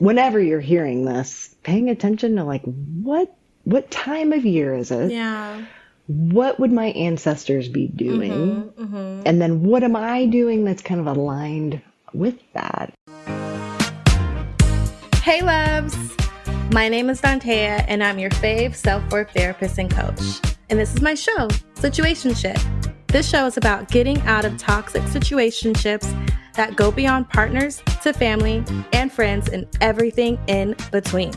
whenever you're hearing this, paying attention to like what time of year is it? Yeah. What would my ancestors be doing? And then what am I doing that's kind of aligned with that? Hey loves! My name is Dantea and I'm your fave self-worth therapist and coach. And this is my show, Situationship. This show is about getting out of toxic situationships that go beyond partners to family and friends and everything in between,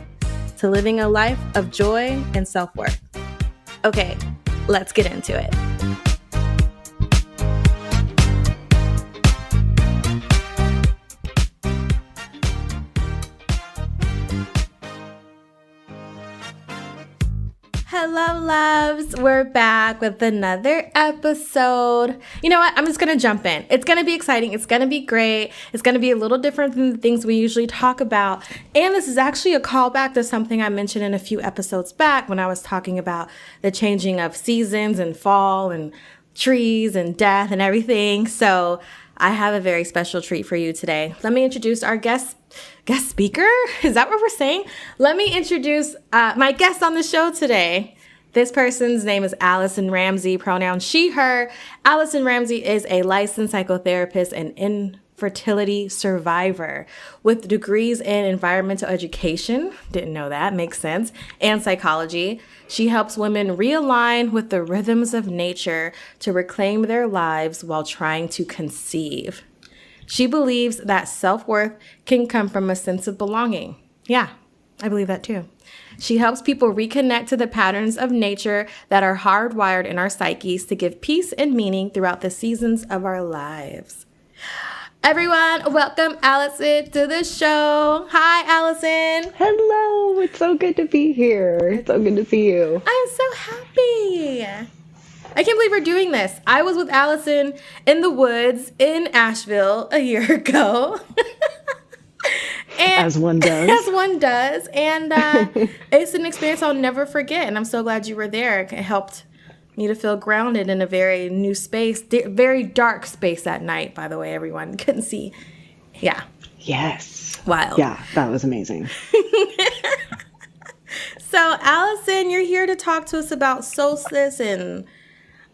to living a life of joy and self-worth. Okay, let's get into it. Hello, loves. We're back with another episode. You know what? I'm just going to jump in. It's going to be exciting. It's going to be great. It's going to be a little different than the things we usually talk about. And this is actually a callback to something I mentioned in a few episodes back when I was talking about the changing of seasons and fall and trees and death and everything. So I have a very special treat for you today. Let me introduce our guest speaker. Is that what we're saying? Let me introduce my guest on the show today. This person's name is Allison Ramsey, pronoun she, her. Allison Ramsey is a licensed psychotherapist and infertility survivor with degrees in environmental education. Didn't know that. Makes sense. And psychology. She helps women realign with the rhythms of nature to reclaim their lives while trying to conceive. She believes that self-worth can come from a sense of belonging. Yeah, I believe that too. She helps people reconnect to the patterns of nature that are hardwired in our psyches to give peace and meaning throughout the seasons of our lives. Everyone, welcome Allison to the show. Hi, Allison. Hello, it's so good to be here. It's so good to see you. I'm so happy. I can't believe we're doing this. I was with Allison in the woods in Asheville a year ago. As one does. As one does. And it's an experience I'll never forget. And I'm so glad you were there. It helped me to feel grounded in a very new space, very dark space at night, by the way, everyone couldn't see. Yeah. Yes. Wild. Yeah, that was amazing. So, Allison, you're here to talk to us about Solstice. And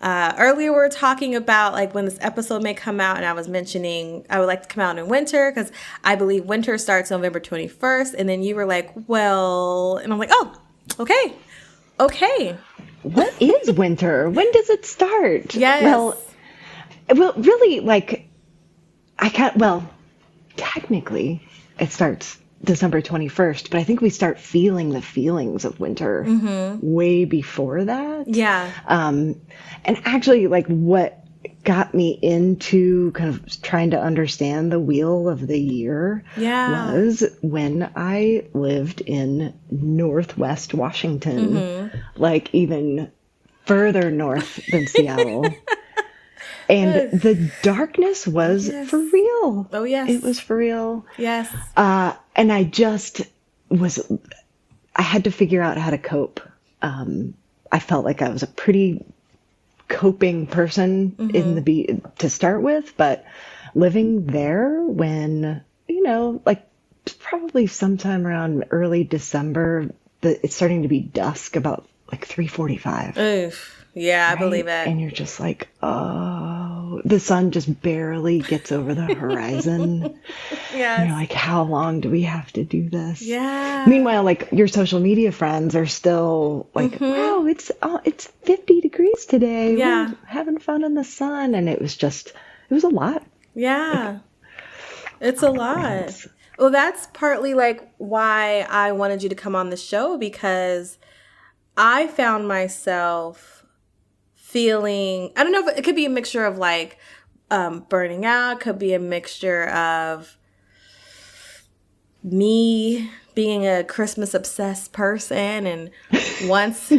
earlier we were talking about like when this episode may come out, and I was mentioning I would like to come out in winter because I believe winter starts November 21st. And then you were like, well, and I'm like, oh, okay. What is winter? When does it start? Yes. Well, really, like, technically it starts December 21st, but I think we start feeling the feelings of winter way before that. Yeah. And actually, like, what got me into kind of trying to understand the wheel of the year was when I lived in Northwest Washington, like even further north than Seattle. And the darkness was for real. Oh, yes. It was for real. Yes. And I just I had to figure out how to cope. I felt like I was a pretty coping person to start with, but living there when, like probably sometime around early December, it's starting to be dusk about like 3:45. Oof. Yeah, right? I believe it. And you're just like, oh, the sun just barely gets over the horizon. Yes. You're like, how long do we have to do this? Yeah. Meanwhile, like your social media friends are still like, wow, it's 50 degrees today. Yeah. We're having fun in the sun. And it was a lot. Yeah. It's a lot. Well, that's partly like why I wanted you to come on the show, because I found myself feeling, I don't know if it could be a mixture of like burning out, could be a mixture of me being a Christmas obsessed person. And once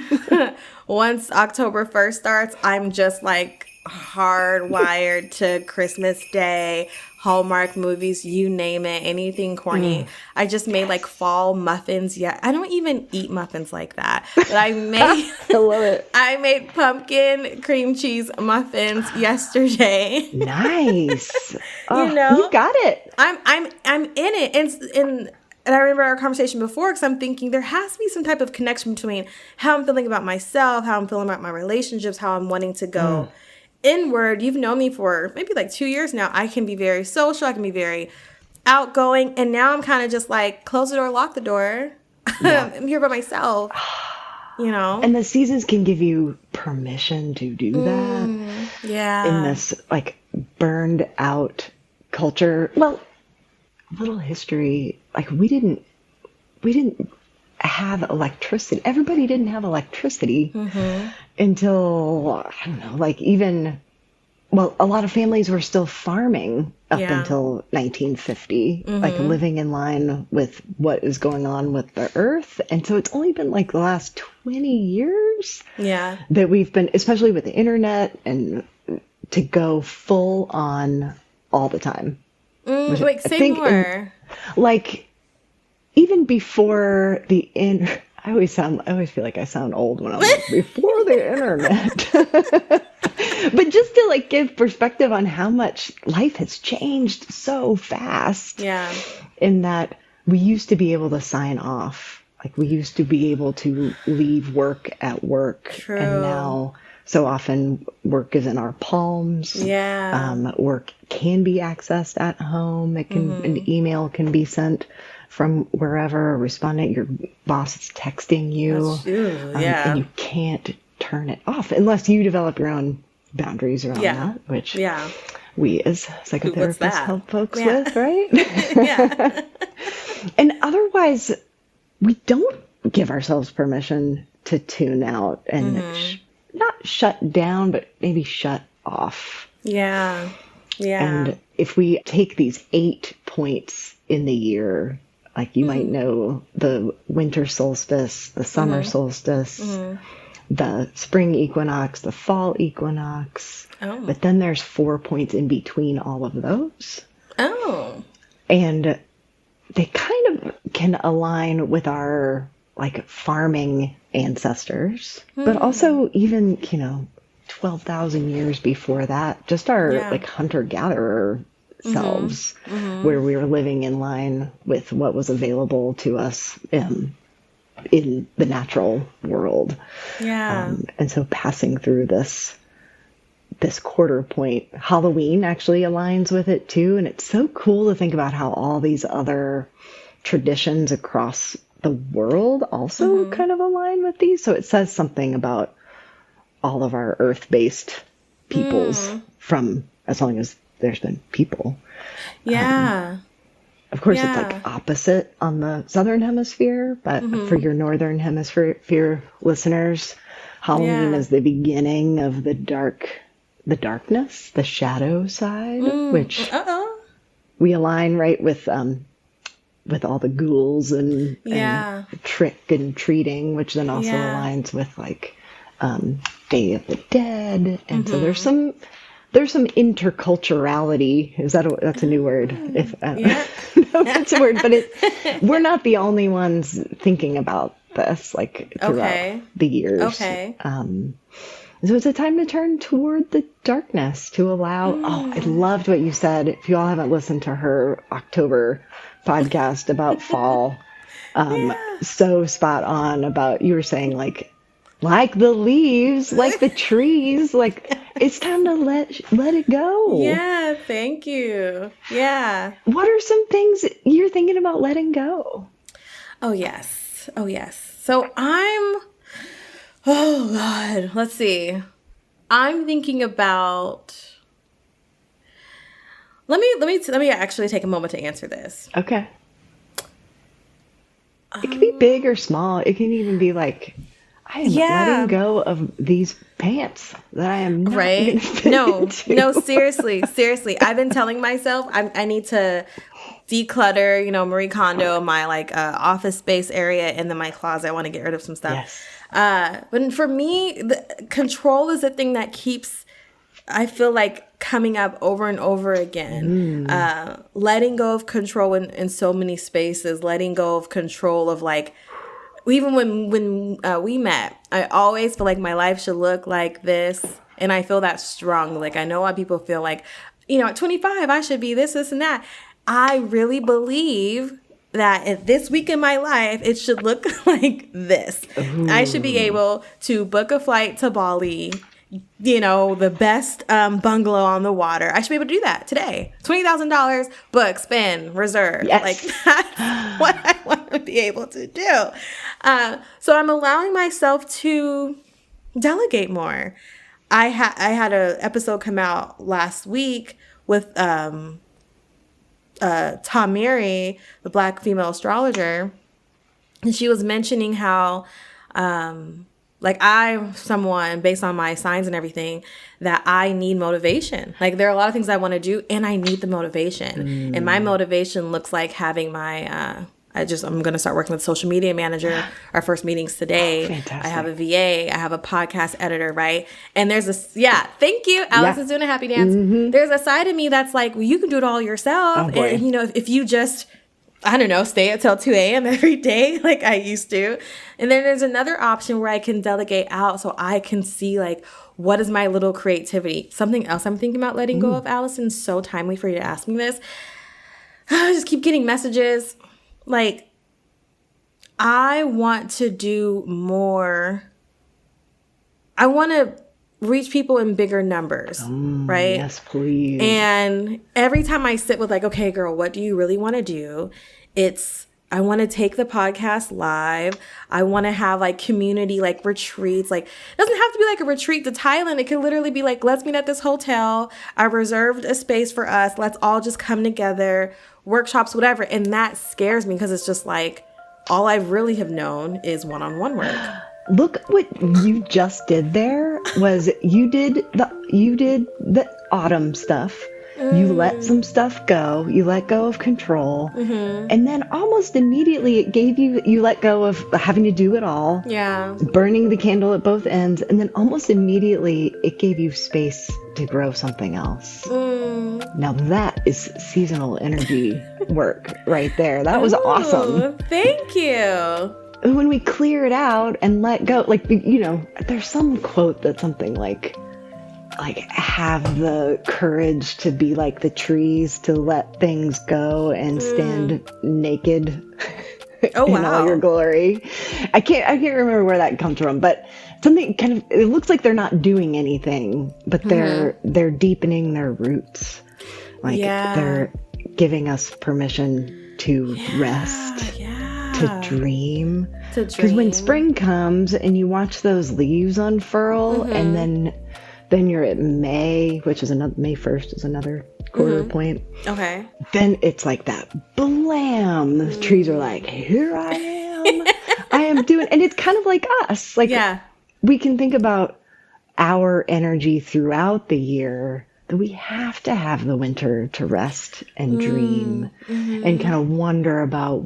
October 1st starts, I'm just like hardwired to Christmas Day, Hallmark movies, you name it, anything corny. I just made like fall muffins. Yeah, I don't even eat muffins like that, but I made I love it. I made pumpkin cream cheese muffins yesterday. Nice. Oh, You know? you got it. I'm in it, and And I remember our conversation before, because I'm thinking there has to be some type of connection between how I'm feeling about myself, how I'm feeling about my relationships, how I'm wanting to go inward. You've known me for maybe like 2 years now. I can be very social. I can be very outgoing. And now I'm kind of just like, close the door, lock the door. Yeah. I'm here by myself, you know? And the seasons can give you permission to do that Yeah. in this like burned out culture. Well, little history, like we didn't have electricity. Everybody didn't have electricity until, I don't know, like a lot of families were still farming up until 1950, like living in line with what is going on with the earth. And so it's only been like the last 20 years that we've been, especially with the internet, and to go full on all the time. Wait, say more. Like, even before the I always feel like I sound old when I'm like, before the internet. But just to like give perspective on how much life has changed so fast. Yeah. In that we used to be able to sign off. Like we used to be able to leave work at work. True. And now so often work is in our palms. Yeah. Work can be accessed at home. It can an email can be sent from wherever, responding. Your boss is texting you. And you can't turn it off unless you develop your own boundaries around that, which we as psychotherapists help folks with, right? Yeah. And otherwise, we don't give ourselves permission to tune out and not shut down, but maybe shut off. Yeah. Yeah. And if we take these 8 points in the year, like you might know the winter solstice, the summer solstice, the spring equinox, the fall equinox. Oh. But then there's 4 points in between all of those. Oh. And they kind of can align with our like farming ancestors, but also even, 12,000 years before that, just our like hunter-gatherer selves, where we were living in line with what was available to us in the natural world. Yeah. And so passing through this quarter point, Halloween actually aligns with it too. And it's so cool to think about how all these other traditions across the world also kind of align with these. So it says something about all of our earth-based peoples from as long as there's been people. Yeah. Of course, it's like opposite on the southern hemisphere, but for your northern hemisphere listeners, Halloween is the beginning of the darkness, the shadow side, which we align right with all the ghouls and trick and treating, which then also aligns with like Day of the Dead, and so there's some interculturality. That's a new word? If I don't know that's a word, but we're not the only ones thinking about this like throughout the years. Okay. So it's a time to turn toward the darkness, to allow. Oh, I loved what you said. If you all haven't listened to her October podcast about fall, so spot on about, you were saying like the leaves, like the trees, like it's time to let it go. Yeah, thank you. Yeah. What are some things you're thinking about letting go? Oh, yes. So oh God, let's see. I'm thinking about, let me actually take a moment to answer this. Okay. It can be big or small. It can even be like, I am letting go of these pants that I am not gonna fit into. No, seriously. I've been telling myself I need to declutter, Marie Kondo, my like office space area, and then my closet. I want to get rid of some stuff. Yes. But for me, the control is the thing that keeps, I feel like, coming up over and over again. Letting go of control in so many spaces, letting go of control of like, even when we met, I always feel like my life should look like this. And I feel that strongly. Like, I know why people feel like, at 25, I should be this, and that. I really believe that at this week in my life, it should look like this. Ooh. I should be able to book a flight to Bali, the best bungalow on the water. I should be able to do that today. $20,000, book, spend, reserve. Yes. Like, that's what I want to be able to do. So I'm allowing myself to delegate more. I had an episode come out last week with Tamiri, the Black female astrologer, and she was mentioning how, I'm someone, based on my signs and everything, that I need motivation. Like, there are a lot of things I want to do, and I need the motivation. And my motivation looks like having my, I'm going to start working with a social media manager. Our first meeting's today. Fantastic. I have a VA. I have a podcast editor, right? And there's thank you. Allison's doing a happy dance. Mm-hmm. There's a side of me that's like, well, you can do it all yourself. Oh, boy. And, if you just, I don't know, stay up till 2 a.m. every day like I used to. And then there's another option where I can delegate out so I can see, like, what is my little creativity? Something else I'm thinking about letting go of, Allison. So timely for you to ask me this. I just keep getting messages. Like, I want to do more. I want to reach people in bigger numbers, right? Yes, please. And every time I sit with, like, okay, girl, what do you really want to do? I want to take the podcast live. I want to have, like, community, like, retreats. Like, it doesn't have to be like a retreat to Thailand. It could literally be like, let's meet at this hotel. I reserved a space for us. Let's all just come together, workshops, whatever. And that scares me because it's just like, all I really have known is one-on-one work. Look what you just did there. Was you did the autumn stuff. You let some stuff go. You let go of control. Mm-hmm. And then almost immediately it gave you let go of having to do it all. Yeah. Burning the candle at both ends. And then almost immediately it gave you space to grow something else. Now that is seasonal energy work right there. That was awesome. Thank you. When we clear it out and let go, like, there's some quote that's something like have the courage to be like the trees, to let things go and stand naked in all your glory. I can't remember where that comes from, but something kind of, it looks like they're not doing anything, but they're deepening their roots. Like they're giving us permission to rest, to dream. Because when spring comes and you watch those leaves unfurl, and then you're at May, which is May 1st is another quarter point. Okay. Then it's like that blam. The trees are like, here I am. I am doing, and it's kind of like us. Like, we can think about our energy throughout the year, that we have to have the winter to rest and dream and kind of wonder about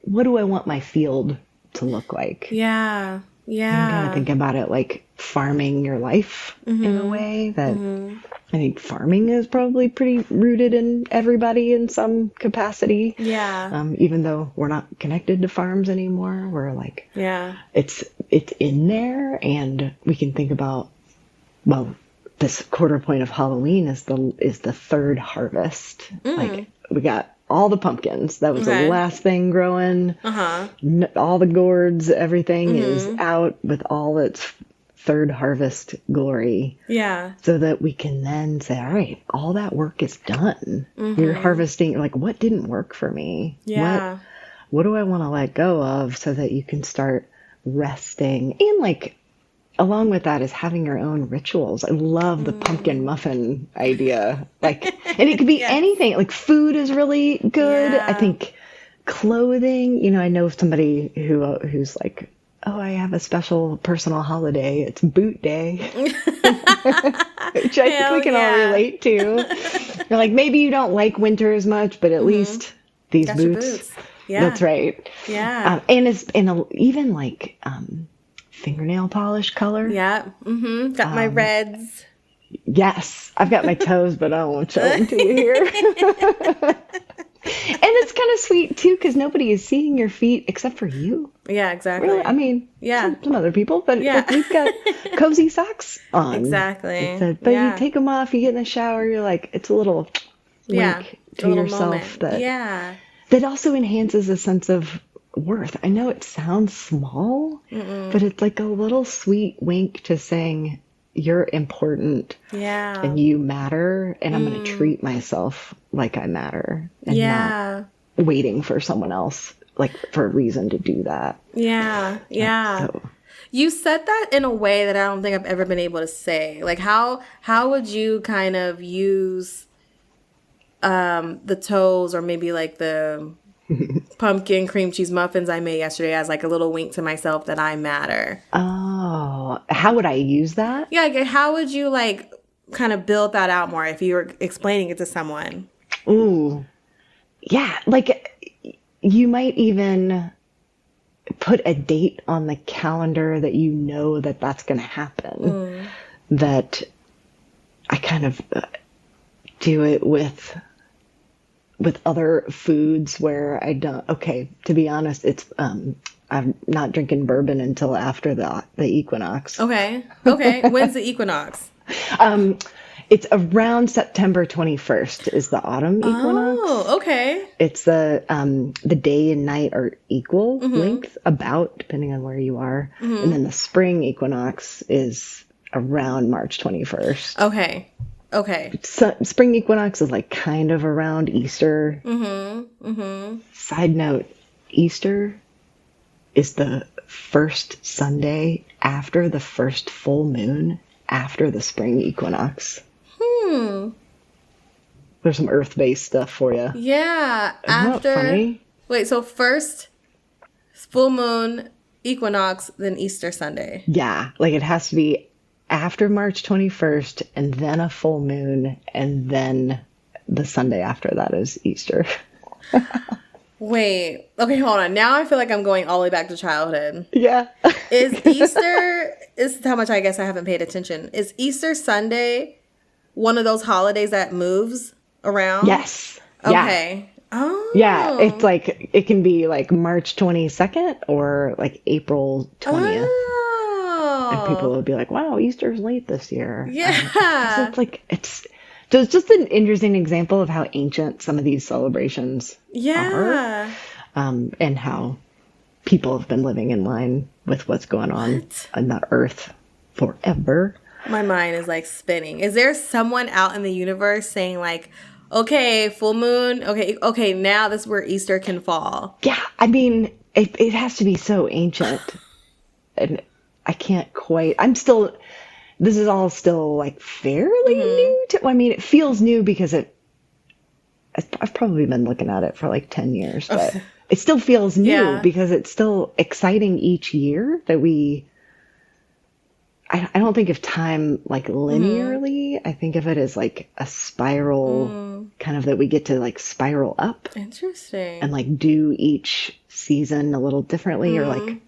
what do I want my field to look like? Yeah. Yeah. And kind of think about it like farming your life in a way that I think farming is probably pretty rooted in everybody in some capacity. Yeah. Even though we're not connected to farms anymore, we're like, it's in there, and we can think about, well, this quarter point of Halloween is the third harvest. Like, we got all the pumpkins. That was the last thing growing. All the gourds, everything is out with all its third harvest glory. Yeah. So that we can then say, all right, all that work is done. We're harvesting, like, what didn't work for me? Yeah. What do I want to let go of, so that you can start resting? And, like, along with that is having your own rituals. I love the pumpkin muffin idea. Like, and it could be anything. Like, food is really good. I think clothing, I know somebody who's like, oh, I have a special personal holiday. It's boot day. Which I think we can all relate to. You're like, maybe you don't like winter as much, but at least these Got boots. Yeah. That's right. Yeah. And even like, fingernail polish color. Yeah. Got my reds. Yes. I've got my toes, but I won't show them to you here. And it's kind of sweet too, because nobody is seeing your feet except for you. Yeah, exactly. Really? I mean, some other people, but we've got cozy socks on. Exactly. But you take them off, you get in the shower, you're like, it's a little wink to yourself moment. that also enhances a sense of worth. I know it sounds small, but it's like a little sweet wink to saying you're important and you matter, and I'm going to treat myself like I matter and not waiting for someone else, like for a reason to do that. Yeah. So. You said that in a way that I don't think I've ever been able to say. Like, how would you kind of use the toast or maybe like the pumpkin cream cheese muffins I made yesterday as like a little wink to myself that I matter? Oh, how would I use that? Yeah, like, how would you like kind of build that out more if you were explaining it to someone? Ooh, yeah, like you might even put a date on the calendar that you know that that's going to happen. That I kind of do it with other foods where I don't. Okay, to be honest, it's I'm not drinking bourbon until after the equinox. Okay. When's the equinox? It's around September 21st is the autumn equinox. Oh, okay. It's the day and night are equal length, about, depending on where you are. And then the spring equinox is around March 21st. Okay. So, spring equinox is like kind of around Easter. Side note, Easter is the first Sunday after the first full moon after the spring equinox. There's some earth-based stuff for you. Yeah. Isn't that funny? Wait, so first full moon, equinox, then Easter Sunday. Yeah, like it has to be after March 21st and then a full moon and then the Sunday after that is Easter. Wait. Okay, hold on. Now I feel like I'm going all the way back to childhood. Yeah. Is Easter, is how much I guess I haven't paid attention. Is Easter Sunday one of those holidays that moves around? Yes. Okay. Yeah. Oh. Yeah, it's like, it can be like March 22nd or like April 20th. Oh. And people will be like, wow, Easter's late this year. Yeah. It's like, so it's just an interesting example of how ancient some of these celebrations are. And how people have been living in line with what's going on on the earth forever. My mind is like spinning. Is there someone out in the universe saying like, okay, full moon, okay, now this is where Easter can fall? Yeah, I mean, it has to be so ancient. And I can't quite, this is all still like fairly new to, I mean, it feels new because I've probably been looking at it for like 10 years, but it still feels new because it's still exciting each year that I don't think of time like linearly. I think of it as like a spiral kind of that we get to like spiral up. Interesting. And like do each season a little differently or like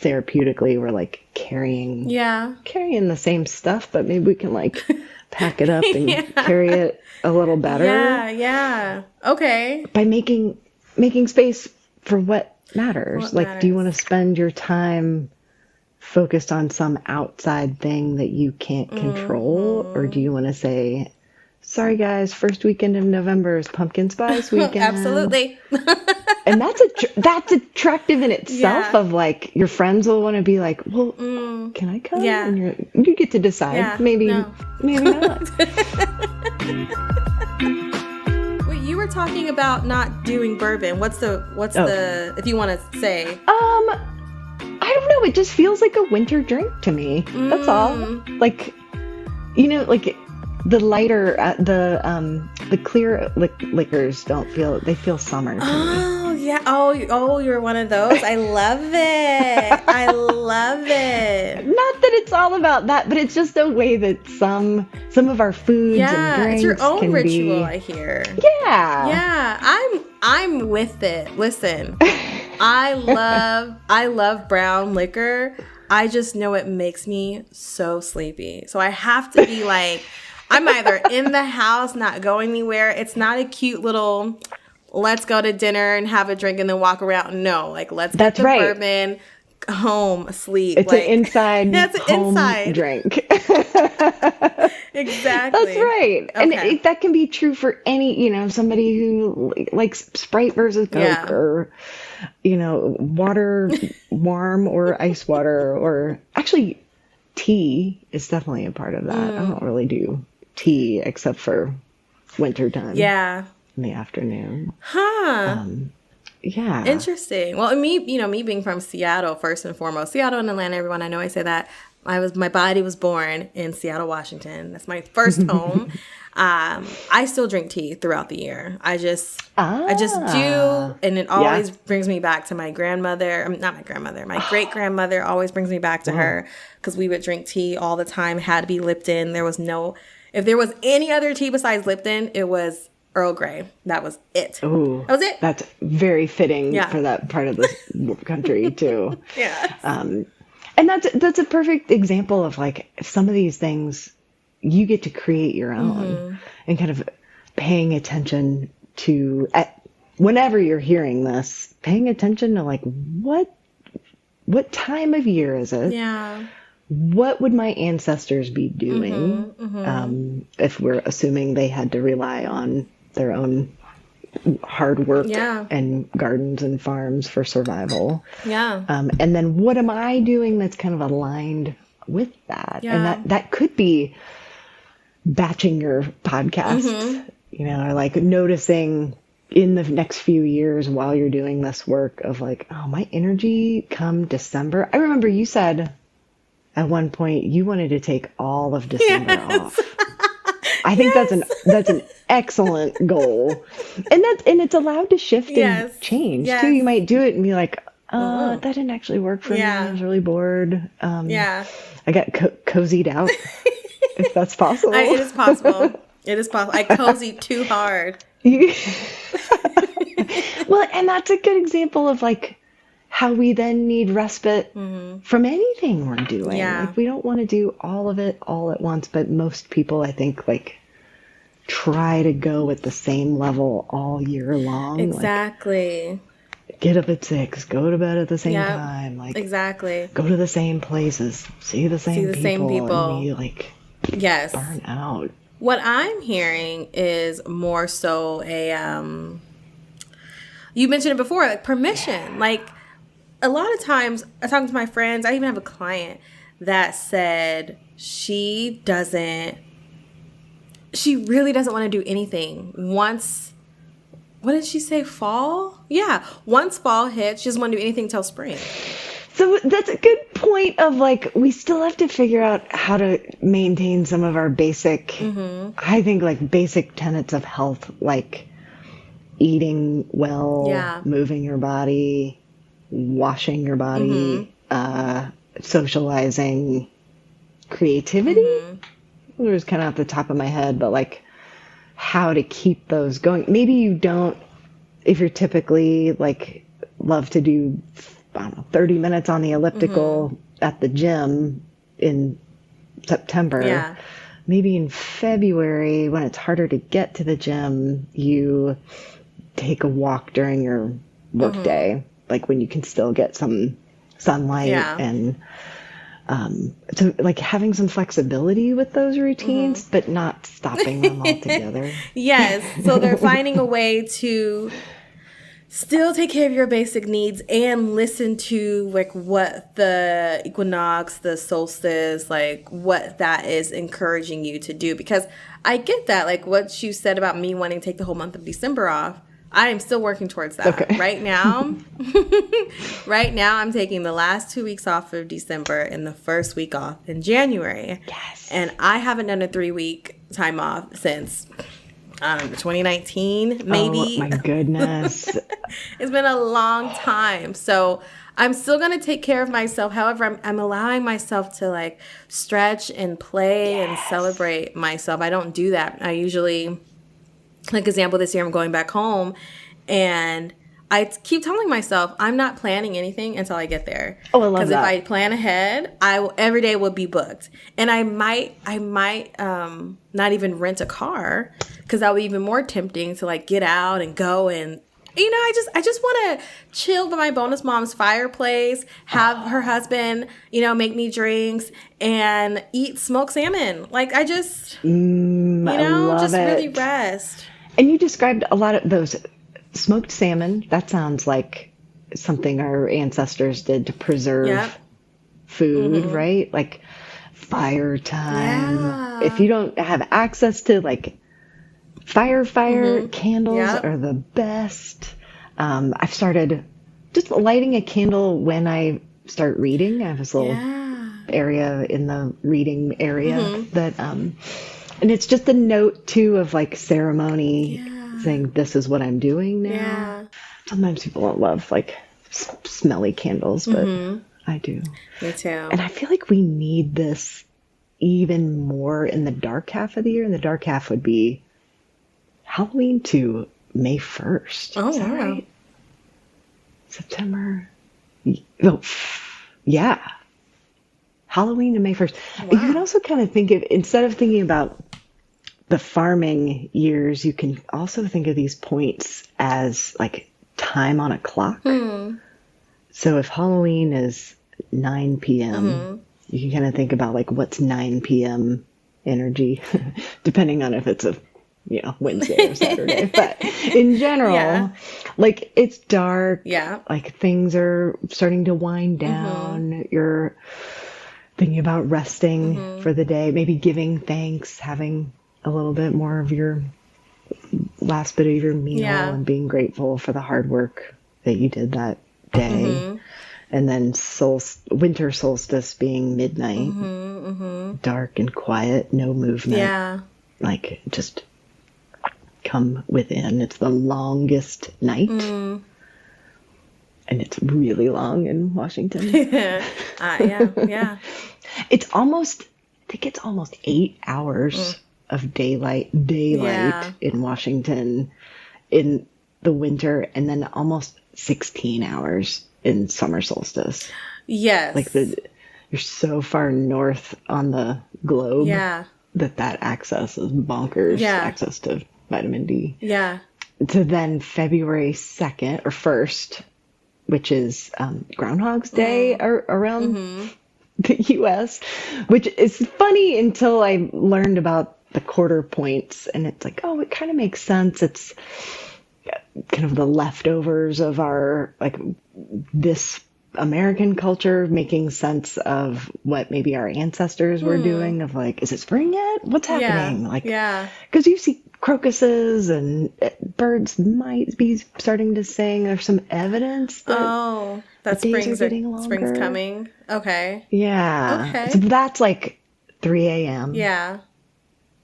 therapeutically we're like carrying the same stuff, but maybe we can like pack it up and carry it a little better. Yeah. Okay. By making space for what matters. Do you want to spend your time focused on some outside thing that you can't control? Or do you want to say, sorry guys, first weekend in November is pumpkin spice weekend. Absolutely. And that's attractive in itself of like your friends will want to be like, well, can I come? Yeah. And you get to decide. Yeah. Maybe not. Wait, you were talking about not doing bourbon. What's the if you want to say? I don't know. It just feels like a winter drink to me. That's all. Like, like the lighter, the clear liquors they feel summer to me. Oh yeah. Oh, you're one of those. I love it. I love it. Not that it's all about that, but it's just a way that some of our foods and drinks it's your own can ritual. be. I hear. Yeah. I'm with it. Listen. I love brown liquor. I just know it makes me so sleepy. So I have to be like, I'm either in the house, not going anywhere. It's not a cute little, let's go to dinner and have a drink and then walk around. No, like let's get the bourbon, home sleep. It's an inside That's an home inside drink. Exactly. That's right. Okay. And that can be true for any, somebody who likes Sprite versus Coke or, water, warm or ice water, or actually tea is definitely a part of that. I don't really do tea except for wintertime. Yeah. In the afternoon. Huh. Yeah. Interesting. Well, me being from Seattle, first and foremost, Seattle and Atlanta, everyone, I know I say that. My body was born in Seattle, Washington. That's my first home. I still drink tea throughout the year. I just do. And it always brings me back to my grandmother. Not my grandmother, my great grandmother always brings me back to her, because we would drink tea all the time. It had to be Lipton. If there was any other tea besides Lipton, it was Earl Grey. That was it. Ooh, that was it. That's very fitting for that part of the country too. Yeah. And that's a perfect example of like some of these things you get to create your own, and kind of paying attention to whenever you're hearing this, paying attention to like what time of year is it? Yeah. What would my ancestors be doing if we're assuming they had to rely on their own hard work and gardens and farms for survival? Yeah. And then what am I doing that's kind of aligned with that? Yeah. And that could be batching your podcast, or like noticing in the next few years while you're doing this work of like, oh, my energy come December. I remember you said at one point you wanted to take all of December off. I think that's an excellent goal, and it's allowed to shift and change too. You might do it and be like, that didn't actually work for me. I was really bored. I got cozied out. If that's possible. It is possible. It is possible. I cozied too hard. Well, and that's a good example of like how we then need respite from anything we're doing. Yeah. Like we don't want to do all of it all at once, but most people, I think, like try to go at the same level all year long. Exactly. Like, get up at 6, go to bed at the same time. Like exactly. Go to the same places, see the same people. And be like burn out. What I'm hearing is more so you mentioned it before, like permission. Like a lot of times I talk to my friends, I even have a client that said she really doesn't want to do anything once, what did she say, fall? Yeah. Once fall hits, she doesn't want to do anything till spring. So that's a good point of like, we still have to figure out how to maintain some of our basic, I think like basic tenets of health, like eating well, moving your body, washing your body, socializing, creativity. It was kind of at the top of my head, but like how to keep those going. Maybe you don't, if you're typically like love to do, I don't know, 30 minutes on the elliptical at the gym in September. Yeah. Maybe in February, when it's harder to get to the gym, you take a walk during your work day, like when you can still get some sunlight and so like having some flexibility with those routines, but not stopping them altogether. Yes. So they're finding a way to still take care of your basic needs and listen to like what the equinox, the solstice, like what that is encouraging you to do. Because I get that, like what you said about me wanting to take the whole month of December off. I am still working towards that. Okay. Right now, I'm taking the last 2 weeks off of December and the first week off in January. Yes. And I haven't done a 3-week time off since 2019, maybe. Oh my goodness. It's been a long time. So I'm still going to take care of myself. However, I'm allowing myself to like stretch and play and celebrate myself. I don't do that. I usually, like example, this year I'm going back home and I keep telling myself I'm not planning anything until I get there. Oh, I love that. Because if I plan ahead, every day will be booked, and I might not even rent a car because that would be even more tempting to like get out and go and I just want to chill by my bonus mom's fireplace, have her husband, make me drinks and eat smoked salmon. Like I just, I love just it. really rest. And you described a lot of those smoked salmon. That sounds like something our ancestors did to preserve food, right? Like fire time. Yeah. If you don't have access to like fire, candles are the best. I've started just lighting a candle when I start reading. I have this little area in the reading area that, and it's just a note too of like ceremony saying, this is what I'm doing now. Yeah. Sometimes people don't love like smelly candles, but I do. Me too. And I feel like we need this even more in the dark half of the year. And the dark half would be Halloween to May 1st. Oh, is that wow. right? September. Oh, yeah. Halloween to May 1st. Wow. You can also kind of think of, instead of thinking about the farming years, you can also think of these points as like time on a clock. So if Halloween is 9 p.m., you can kind of think about like what's 9 p.m. energy, depending on if it's a Wednesday or Saturday. But in general, like it's dark. Yeah. Like things are starting to wind down. You're thinking about resting for the day, maybe giving thanks, having a little bit more of your last bit of your meal and being grateful for the hard work that you did that day. And then winter solstice being midnight, dark and quiet, no movement. Yeah. Like just come within. It's the longest night. And it's really long in Washington. Yeah. It's almost 8 hours of daylight in Washington in the winter, and then almost 16 hours in summer solstice. Yes. Like you're so far north on the globe that access is bonkers. Access to vitamin D. Yeah. To then February 2nd or 1st, which is Groundhog's Day around the U.S., which is funny until I learned about the quarter points, and it's like, oh, it kind of makes sense. It's kind of the leftovers of our this American culture making sense of what maybe our ancestors were doing, of like, is it spring yet? What's happening? Because you see crocuses and birds might be starting to sing. There's some evidence that that spring's coming. Okay. Yeah. Okay. So that's like 3 a.m. Yeah.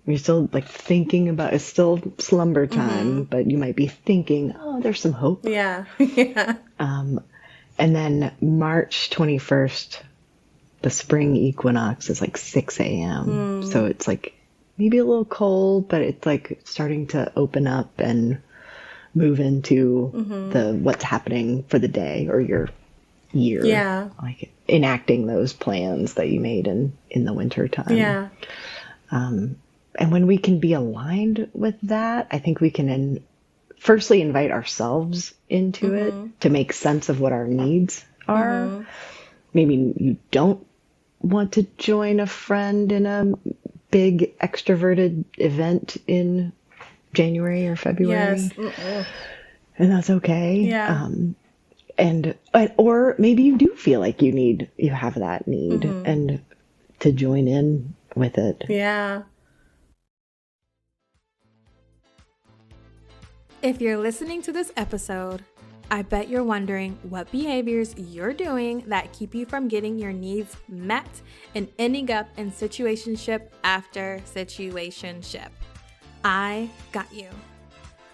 You're still like thinking about, it's still slumber time, but you might be thinking, oh, there's some hope. Yeah. Yeah. And then March 21st, the spring equinox is like 6 a.m. So it's like maybe a little cold, but it's like starting to open up and move into what's happening for the day or your year. Yeah. Like enacting those plans that you made in the winter time. Yeah. And when we can be aligned with that, I think we can firstly invite ourselves into it to make sense of what our needs are. Maybe you don't want to join a friend in a big extroverted event in January or February. Yes. And that's okay. Yeah. Or maybe you do feel like you have that need and to join in with it. Yeah. If you're listening to this episode, I bet you're wondering what behaviors you're doing that keep you from getting your needs met and ending up in situationship after situationship. I got you.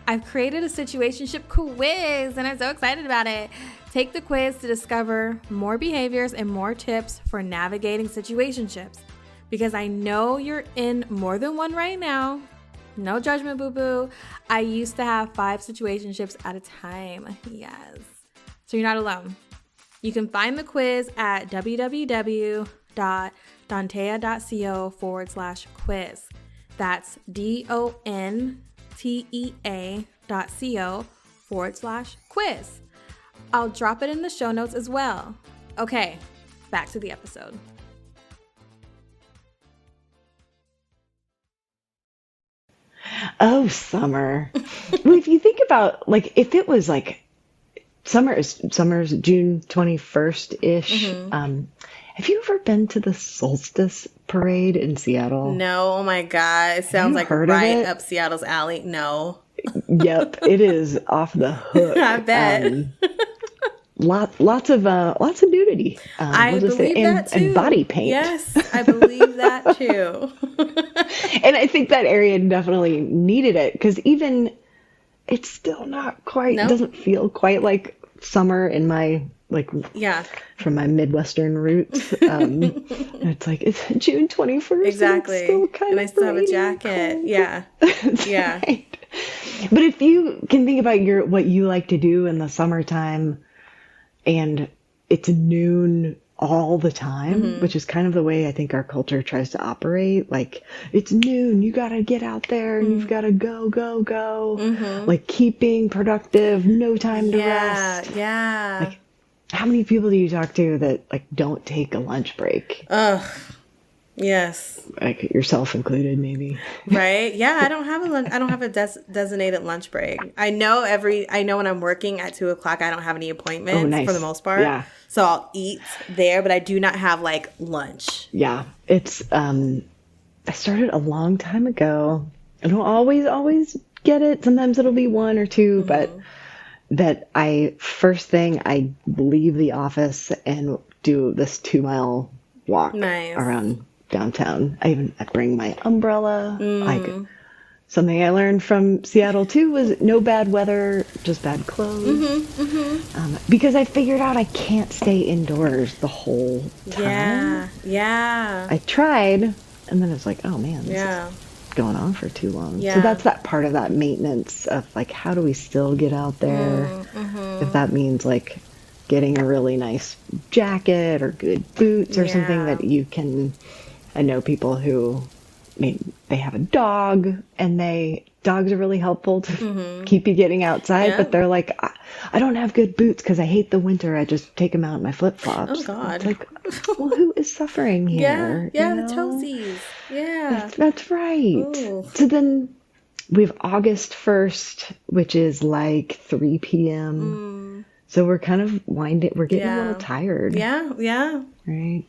I've created a situationship quiz and I'm so excited about it. Take the quiz to discover more behaviors and more tips for navigating situationships, because I know you're in more than one right now. No judgment, boo-boo. I used to have 5 situationships at a time. Yes. So you're not alone. You can find the quiz at www.dontea.co/quiz. That's DONTEA.co quiz. I'll drop it in the show notes as well. Okay, back to the episode. Oh, summer. Well, if you think about, like, if it was like summer's June 21st ish. Have you ever been to the Solstice parade in Seattle? No, oh my God. It sounds like right up Seattle's alley. No. Yep, it is off the hook. I bet. Lots of nudity. I believe that too. And body paint. Yes, I believe that too. And I think that area definitely needed it, because even it's still not quite, doesn't feel quite like summer in my, like, from my Midwestern roots. It's like, it's June 21st. Exactly. And, it's still kind and of I still have a jacket. Cold. Yeah. Yeah. Right. But if you can think about what you like to do in the summertime, and it's noon all the time, which is kind of the way I think our culture tries to operate. Like, it's noon, you got to get out there and you've got to go. Like, keep being productive, no time to rest. Yeah. Like, how many people do you talk to that, like, don't take a lunch break? Ugh. Yes. Like, yourself included, maybe. Right? Yeah, I don't have a designated lunch break. I know when I'm working at 2:00, I don't have any appointments for the most part. Yeah. So I'll eat there, but I do not have, like, lunch. Yeah. It's, I started a long time ago. I don't always get it. Sometimes it'll be 1 or 2, but that first thing I leave the office and do this 2-mile walk around downtown. I bring my umbrella. Like, something I learned from Seattle too was no bad weather, just bad clothes. Because I figured out I can't stay indoors the whole time. Yeah. I tried, and then it's like, oh man, this is going on for too long. Yeah. So that's that part of that maintenance of, like, how do we still get out there? If that means, like, getting a really nice jacket or good boots or something that you can. I know people who, they have a dog, and dogs are really helpful to keep you getting outside, but they're like, I don't have good boots because I hate the winter. I just take them out in my flip-flops. Oh, God. It's like, well, who is suffering here? Yeah, the toesies. Yeah. That's right. Ooh. So then we have August 1st, which is like 3 p.m. So we're kind of we're getting a little tired. Yeah. Right?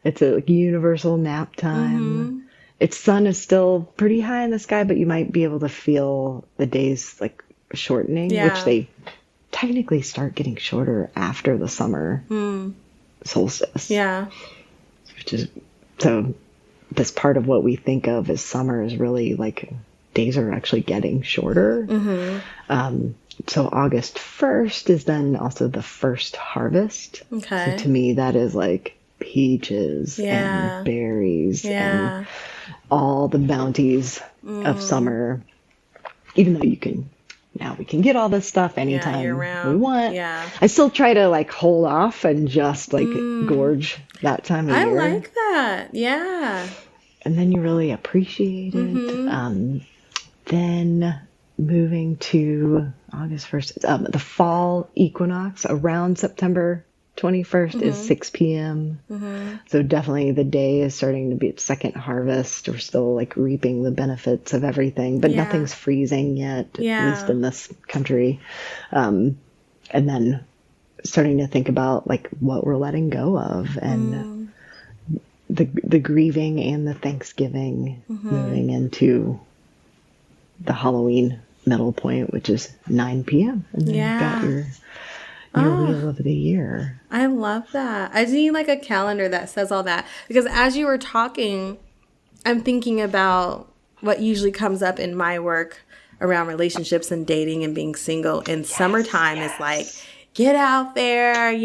It's a universal nap time. Its sun is still pretty high in the sky, but you might be able to feel the days, like, shortening, which they technically start getting shorter after the summer solstice. Yeah. Which is, so this part of what we think of as summer is really, like, days are actually getting shorter. So August 1st is then also the first harvest. Okay. So to me, that is like peaches and berries and all the bounties of summer. Even though we can get all this stuff anytime we want. Yeah. I still try to, like, hold off and just, like, gorge that time of year. I like that. Yeah. And then you really appreciate it. Then moving to August 1st, the fall equinox around September 21st is 6 p.m. So definitely the day is starting to be its second harvest. We're still, like, reaping the benefits of everything, but nothing's freezing yet, at least in this country. And then starting to think about, like, what we're letting go of, and the grieving and the Thanksgiving, moving into the Halloween middle point, which is 9 p.m. And then you've got your wheel of the year. I love that. I need, like, a calendar that says all that, because as you were talking, I'm thinking about what usually comes up in my work around relationships and dating and being single. And summertime is like, get out there,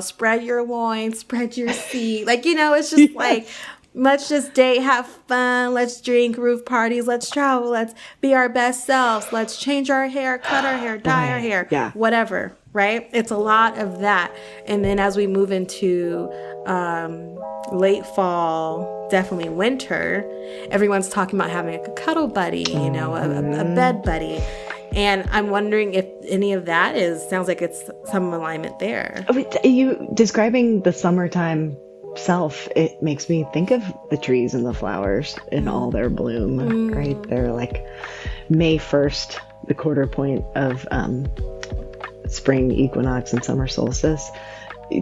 spread your loins, spread your seat. Like, it's just like, let's just date, have fun, let's drink, roof parties, let's travel, let's be our best selves, let's change our hair, cut our hair, dye our hair, whatever, right? It's a lot of that. And then as we move into late fall, definitely winter, everyone's talking about having, like, a cuddle buddy, a bed buddy. And I'm wondering if any of that sounds like it's some alignment there. You describing the summertime self, it makes me think of the trees and the flowers in all their bloom, right? They're like May 1st, the quarter point of spring equinox and summer solstice.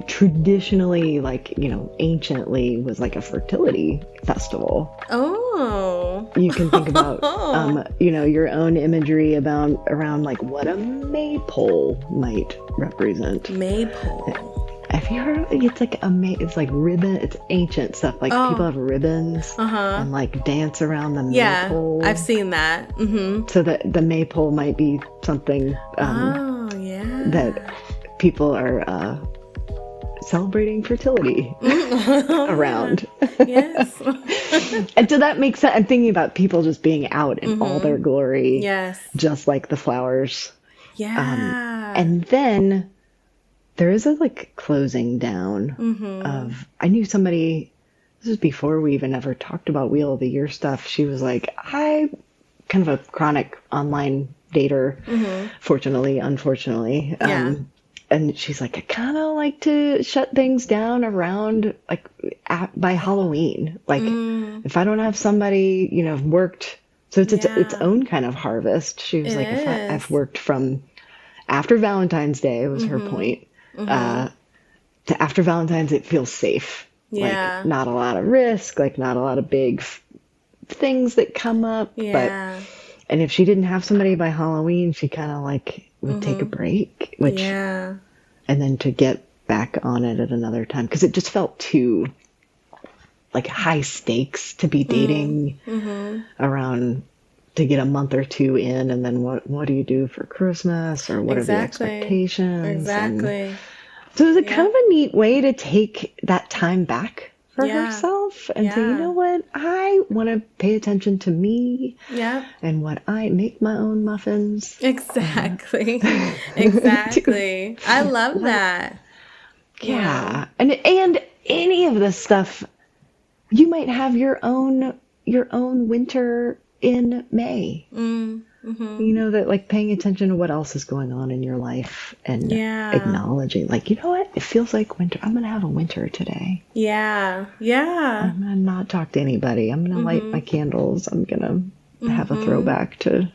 Traditionally, like, anciently was like a fertility festival. Oh. You can think about, your own imagery around like what a maypole might represent. Maypole. Have you heard of it? It's like ribbon. It's ancient stuff. Like people have ribbons and like dance around the maypole. Yeah, I've seen that. Mm-hmm. So the maypole might be something that people are celebrating fertility around. Yes. And so that makes sense. I'm thinking about people just being out in all their glory. Yes. Just like the flowers. Yeah. And then there is a like closing down of, I knew somebody, this was before we even ever talked about Wheel of the Year stuff. She was like, I kind of a chronic online dater, fortunately, unfortunately. And she's like, I kind of like to shut things down around like by Halloween. Like if I don't have somebody, worked, so it's its own kind of harvest. She was if I've worked from after Valentine's Day, was her point, to after Valentine's, it feels safe. Yeah. Like not a lot of risk, like not a lot of big things that come up. Yeah. And if she didn't have somebody by Halloween, she kind of like would take a break, and then to get back on it at another time, because it just felt too like high stakes to be dating around, to get a month or two in, and then what do you do for Christmas, or what are the expectations? Exactly. And so it was kind of a neat way to take that time back for herself and say, you know what, I want to pay attention to me and what I make my own muffins. Exactly. Exactly. I love that. Yeah. And any of this stuff, you might have your own winter in May. That like paying attention to what else is going on in your life and acknowledging, like, you know what, it feels like winter. I'm going to have a winter today. Yeah. I'm going to not talk to anybody. I'm going to light my candles. I'm going to have a throwback to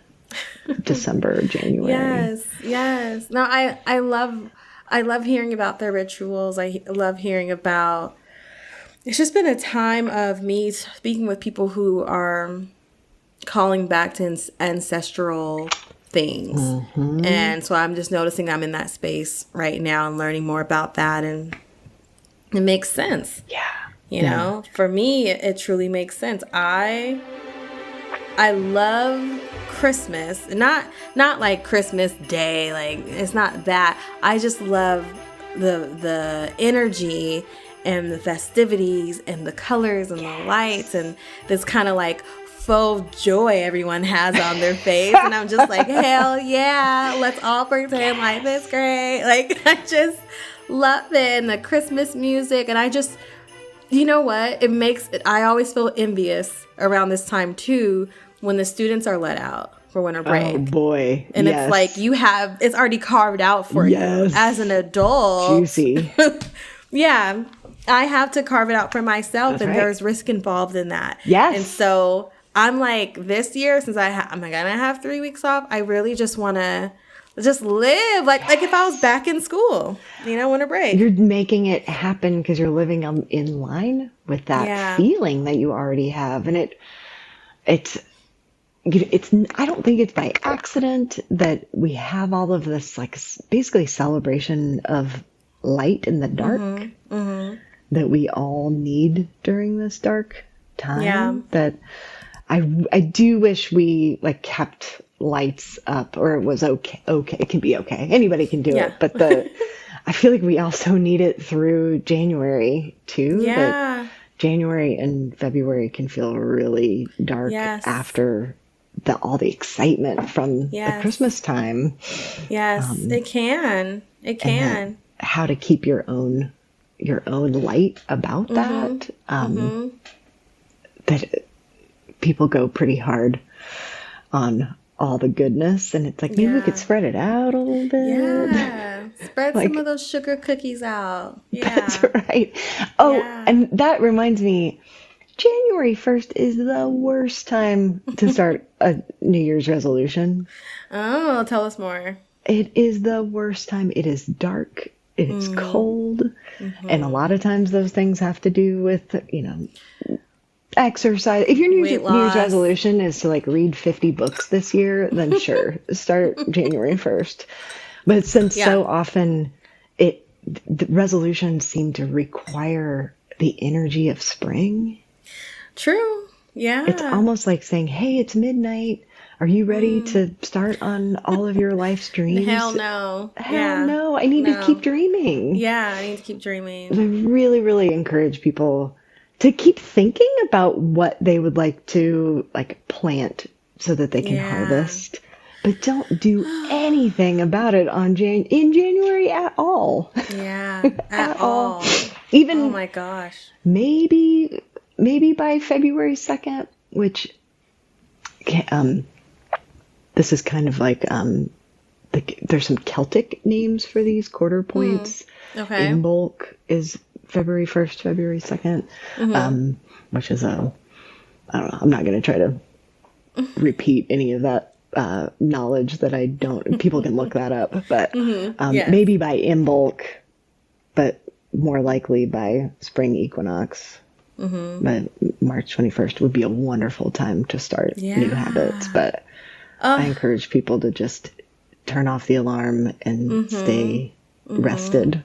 December, January. Yes. No, I love hearing about their rituals. I love hearing about, it's just been a time of me speaking with people who are calling back to ancestral things. And so I'm just noticing I'm in that space right now and learning more about that, and it makes sense. You know, for me, it truly makes sense. I love Christmas, not like Christmas Day, like it's not that. I just love the energy and the festivities and the colors and the lights and this kind of like faux joy everyone has on their face. And I'm just like, hell yeah, let's all pretend life is great. Like, I just love it. And the Christmas music. And I just, you know what? I always feel envious around this time too, when the students are let out for winter break. Oh boy. And it's like it's already carved out for you as an adult. Juicy. Yeah. I have to carve it out for myself. That's and there's risk involved in that. Yes. And so I'm like, this year, since I'm going to have 3 weeks off, I really just want to just live like if I was back in school, winter break. You're making it happen because you're living in line with that feeling that you already have. And it's I don't think it's by accident that we have all of this, like, basically celebration of light in the dark that we all need during this dark time. Yeah. That I do wish we like kept lights up, or it was okay. It can be okay. Anybody can do it. But I feel like we also need it through January too. Yeah. That January and February can feel really dark after all the excitement from the Christmas time. Yes, it can. It can. How to keep your own light about that. That people go pretty hard on all the goodness, and it's like maybe we could spread it out a little bit. Yeah. Spread Like, some of those sugar cookies out. that's Yeah. right. Oh, Yeah. and that reminds me, January 1st is the worst time to start a New Year's resolution. Oh, tell us more. It is the worst time. It is dark. It is cold. And a lot of times those things have to do with, exercise. If your New Year's resolution is to like read 50 books this year, then sure, start January 1st. But since so often the resolutions seem to require the energy of spring. True. Yeah. It's almost like saying, hey, it's midnight. Are you ready to start on all of your life's dreams? Hell no. Hell no. I need to keep dreaming. Yeah, I need to keep dreaming. I really, really encourage people to keep thinking about what they would like to like plant so that they can harvest. But don't do anything about it in January at all. Yeah, at all. Even, oh my gosh. Maybe by February 2nd, which this is kind of like there's some Celtic names for these quarter points. Okay. Imbolc is February 1st, February 2nd, which is I don't know. I'm not going to try to repeat any of that knowledge that I don't. People can look that up, but maybe by Imbolc, but more likely by spring equinox. But March 21st would be a wonderful time to start new habits. But I encourage people to just turn off the alarm and stay rested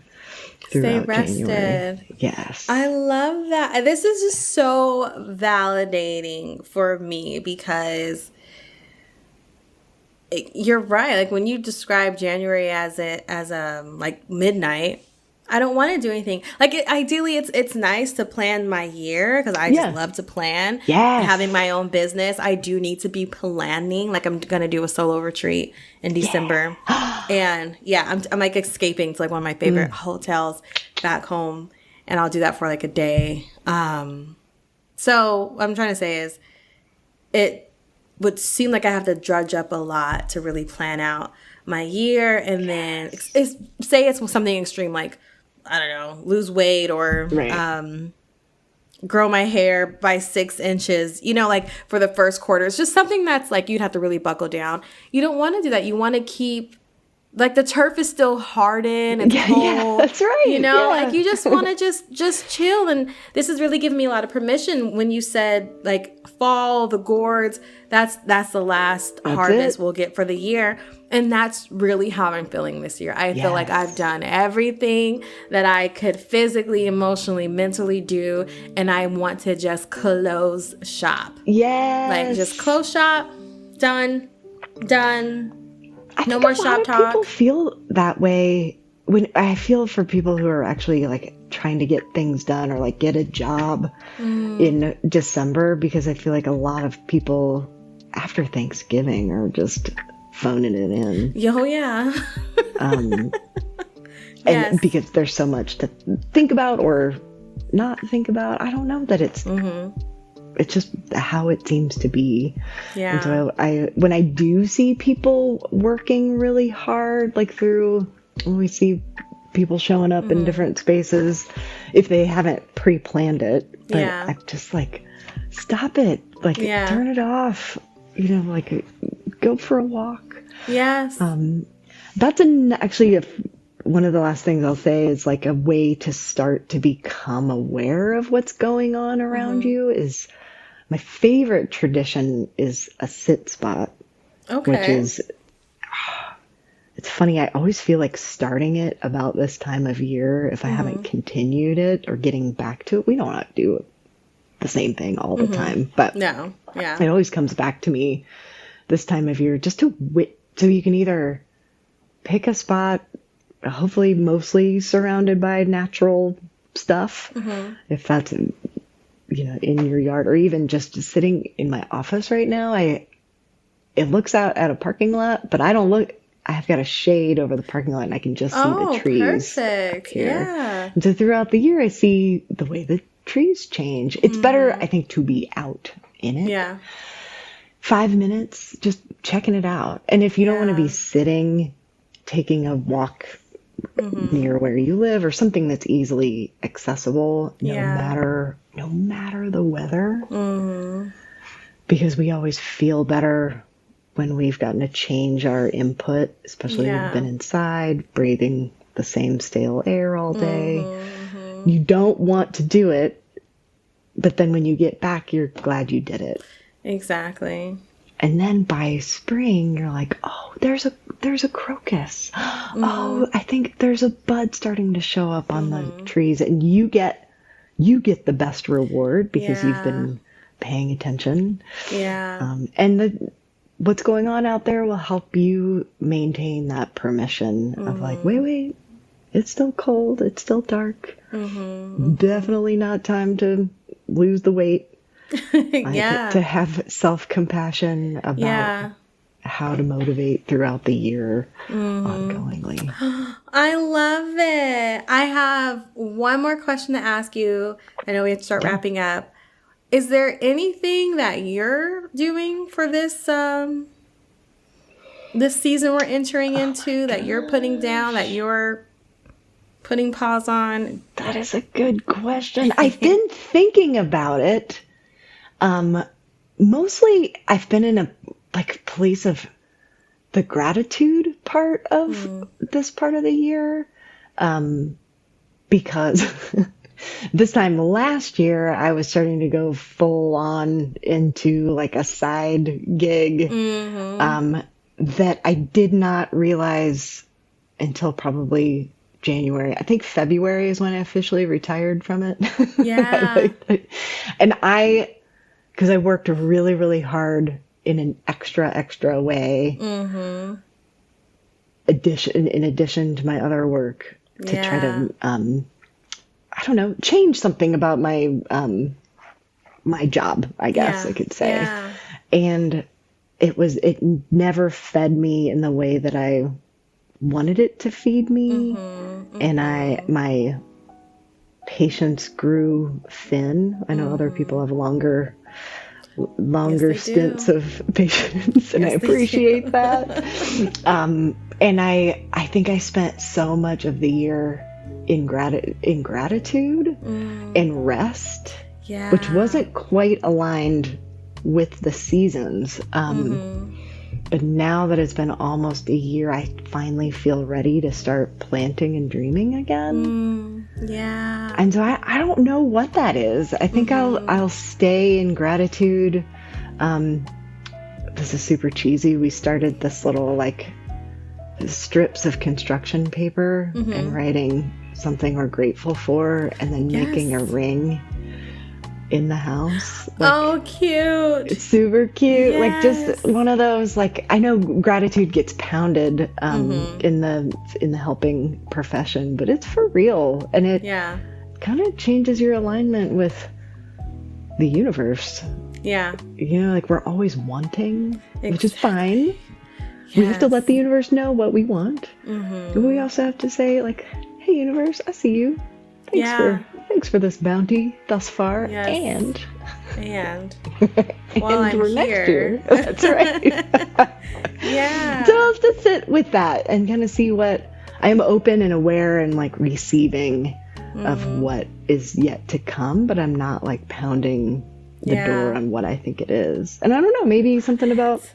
throughout January. Yes. I love that. This is just so validating for me because you're right. Like when you describe January as a like midnight, I don't want to do anything. Like ideally, it's nice to plan my year because I just love to plan. Yes. Having my own business, I do need to be planning. Like I'm gonna do a solo retreat in December, and I'm like escaping to like one of my favorite hotels back home, and I'll do that for like a day. So what I'm trying to say is, it would seem like I have to drudge up a lot to really plan out my year, and then say it's something extreme like, I don't know, lose weight or grow my hair by 6 inches, like for the first quarter. It's just something that's like you'd have to really buckle down. You don't want to do that. You want to keep, like the turf is still hardened and cold. Yeah, that's right. Like you just want to just chill. And this has really given me a lot of permission when you said like fall, the gourds, that's the last harvest we'll get for the year. And that's really how I'm feeling this year. I feel like I've done everything that I could physically, emotionally, mentally do. And I want to just close shop. Yes. Like just close shop, done. I No think more a lot shop of talk. People feel that way when I feel for people who are actually like trying to get things done or like get a job in December, because I feel like a lot of people after Thanksgiving are just phoning it in. Oh, yeah. And because there's so much to think about or not think about. I don't know that it's just how it seems to be. Yeah. And so when I do see people working really hard, like when we see people showing up in different spaces, if they haven't pre-planned it, but I'm just like, stop it. Like, turn it off. Like, go for a walk. Yes. That's actually one of the last things I'll say is like a way to start to become aware of what's going on around you is my favorite tradition is a sit spot. Okay. Which is, it's funny, I always feel like starting it about this time of year, if I haven't continued it or getting back to it, we don't have to do the same thing all the time, but no, it always comes back to me this time of year just so you can either pick a spot, hopefully mostly surrounded by natural stuff, if that's in your yard, or even just sitting in my office right now. It looks out at a parking lot, but I don't look. I've got a shade over the parking lot and I can just see the trees. Perfect. Here. Yeah. And so throughout the year, I see the way the trees change. It's better, I think, to be out in it. Yeah. 5 minutes, just checking it out. And if you don't want to be Yeah. sitting, taking a walk near where you live or something that's easily accessible, Yeah. no matter the weather, Mm-hmm. because we always feel better when we've gotten to change our input, especially if we've Yeah. been inside, breathing the same stale air all day. Mm-hmm. You don't want to do it, but then when you get back, you're glad you did it. Exactly. And then by spring, you're like, oh, there's a crocus. Oh, I think there's a bud starting to show up on the trees, and you get the best reward because you've Yeah. been paying attention. Yeah. And what's going on out there will help you maintain that permission of like, wait, it's still cold, it's still dark. Definitely not time to lose the weight. Yeah. To have self-compassion about Yeah. how to motivate throughout the year ongoingly. I love it. I have one more question to ask you. I know we have to start wrapping up. Is there anything that you're doing for this this season we're entering into that you're putting down, that you're putting pause on? That is a good question. I've been thinking about it. Mostly I've been in a place of the gratitude part of this part of the year. Because this time last year I was starting to go full on into like a side gig, that I did not realize until probably January. I think February is when I officially retired from it. Yeah. And because I worked really, really hard in an extra way, in addition to my other work, to try to, I don't know, change something about my my job, I guess I could say. Yeah. And it never fed me in the way that I wanted it to feed me. And my patience grew thin. I know other people have longer Yes, they stints do. of patience, and I Yes, they appreciate do. that. And I think I spent so much of the year in gratitude and rest, Yeah. which wasn't quite aligned with the seasons. But now that it's been almost a year, I finally feel ready to start planting and dreaming again. Yeah. And so I don't know what that is. I think I'll stay in gratitude. This is super cheesy. We started this little strips of construction paper and writing something we're grateful for, and then making a ring in the house. Oh, cute. It's super cute. Yes. Just one of those, I know gratitude gets pounded in the helping profession, but it's for real. And it kind of changes your alignment with the universe. Yeah. We're always wanting, which is fine. We have to let the universe know what we want. But we also have to say, hey, universe, I see you. Thanks for this bounty thus far. Yes. And while I'm for here. next year. That's right. Yeah. So I'll have to sit with that and kind of see what I am open and aware and receiving of what is yet to come, but I'm not pounding the door on what I think it is. And I don't know, maybe something about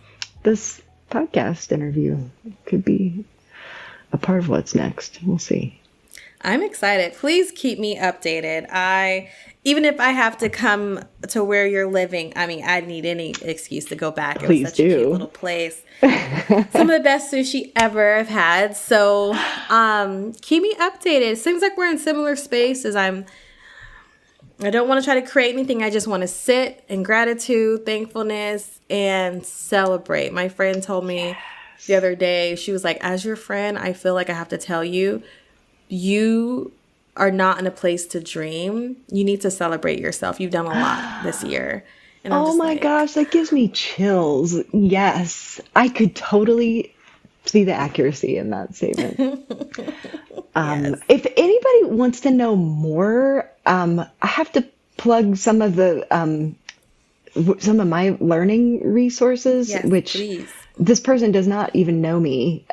this podcast interview could be a part of what's next. We'll see. I'm excited. Please keep me updated. Even if I have to come to where you're living, I need any excuse to go back. It was such a cute little place. Some of the best sushi ever I've had. So keep me updated. It seems like we're in similar spaces. I don't want to try to create anything. I just want to sit in gratitude, thankfulness, and celebrate. My friend told me the other day, she was like, as your friend, I feel like I have to tell you, you are not in a place to dream. You need to celebrate yourself. You've done a lot this year. And I'm oh my gosh, that gives me chills. Yes, I could totally see the accuracy in that statement. If anybody wants to know more, I have to plug some of the some of my learning resources, Yes, which please. this person does not even know me,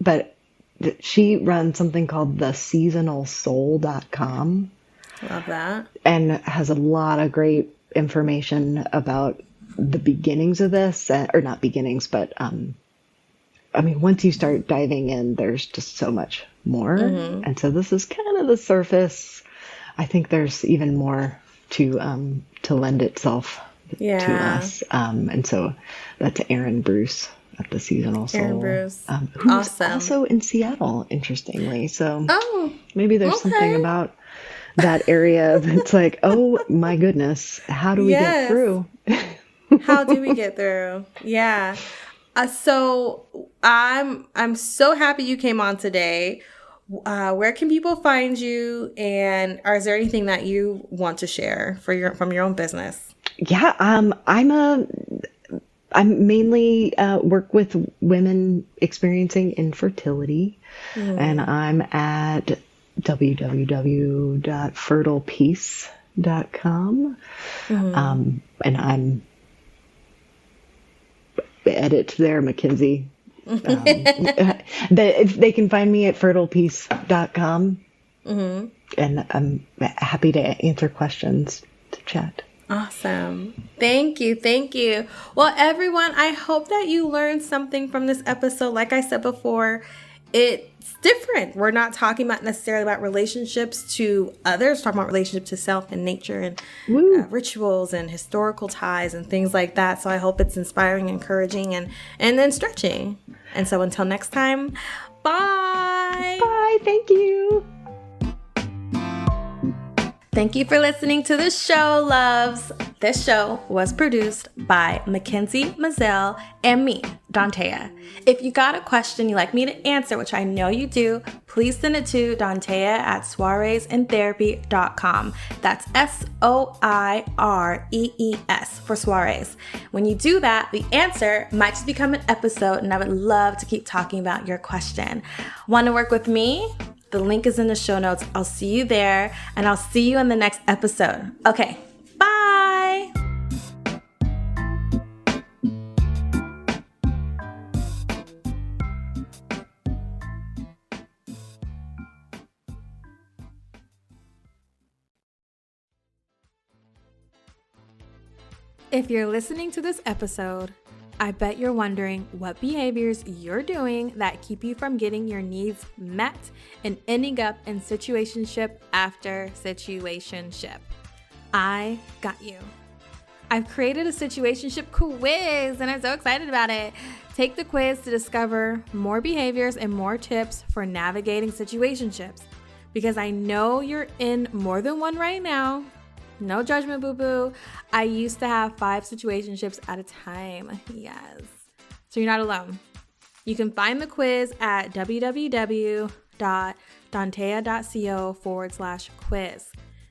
but she runs something called the seasonalsoul.com Love that. and has a lot of great information about the beginnings of this, or not beginnings, but I mean, once you start diving in, there's just so much more. And so this is kind of the surface. I think there's even more to lend itself to us. And so that's Aaron Bruce at the Seasonal Soul. Aaron Bruce. Who's Awesome. also in Seattle, interestingly. So Oh, maybe there's something about that area that's like, oh my goodness, how do we get through? How do we get through? Yeah. So I'm so happy you came on today. Where can people find you, and is there anything that you want to share from your own business? Yeah, I'm mainly work with women experiencing infertility, and I'm at www.fertilepeace.com, and I'm edit there, Mackenzie. They can find me at fertilepeace.com, and I'm happy to answer questions, to chat. Awesome. Thank you. Thank you. Well, everyone, I hope that you learned something from this episode. Like I said before, it's different. We're not talking about necessarily about relationships to others, talking about relationships to self and nature and rituals and historical ties and things like that. So I hope it's inspiring, encouraging, and then stretching. And so until next time, bye. Bye. Thank you. Thank you for listening to the show, loves. This show was produced by Mackenzie Mazzell and me, Dantea. If you got a question you'd like me to answer, which I know you do, please send it to dantea@soireesandtherapy.com. That's SOIREES for soirees. When you do that, the answer might just become an episode, and I would love to keep talking about your question. Want to work with me? The link is in the show notes. I'll see you there, and I'll see you in the next episode. Okay, bye. If you're listening to this episode, I bet you're wondering what behaviors you're doing that keep you from getting your needs met and ending up in situationship after situationship. I got you. I've created a situationship quiz and I'm so excited about it. Take the quiz to discover more behaviors and more tips for navigating situationships, because I know you're in more than one right now. No judgment, boo-boo. I used to have 5 situationships at a time. Yes. So you're not alone. You can find the quiz at www.dantea.co/quiz.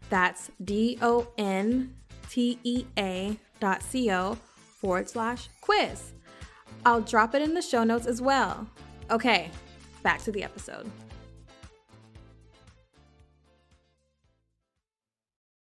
That's DONTEA.co/quiz. I'll drop it in the show notes as well. Okay, back to the episode.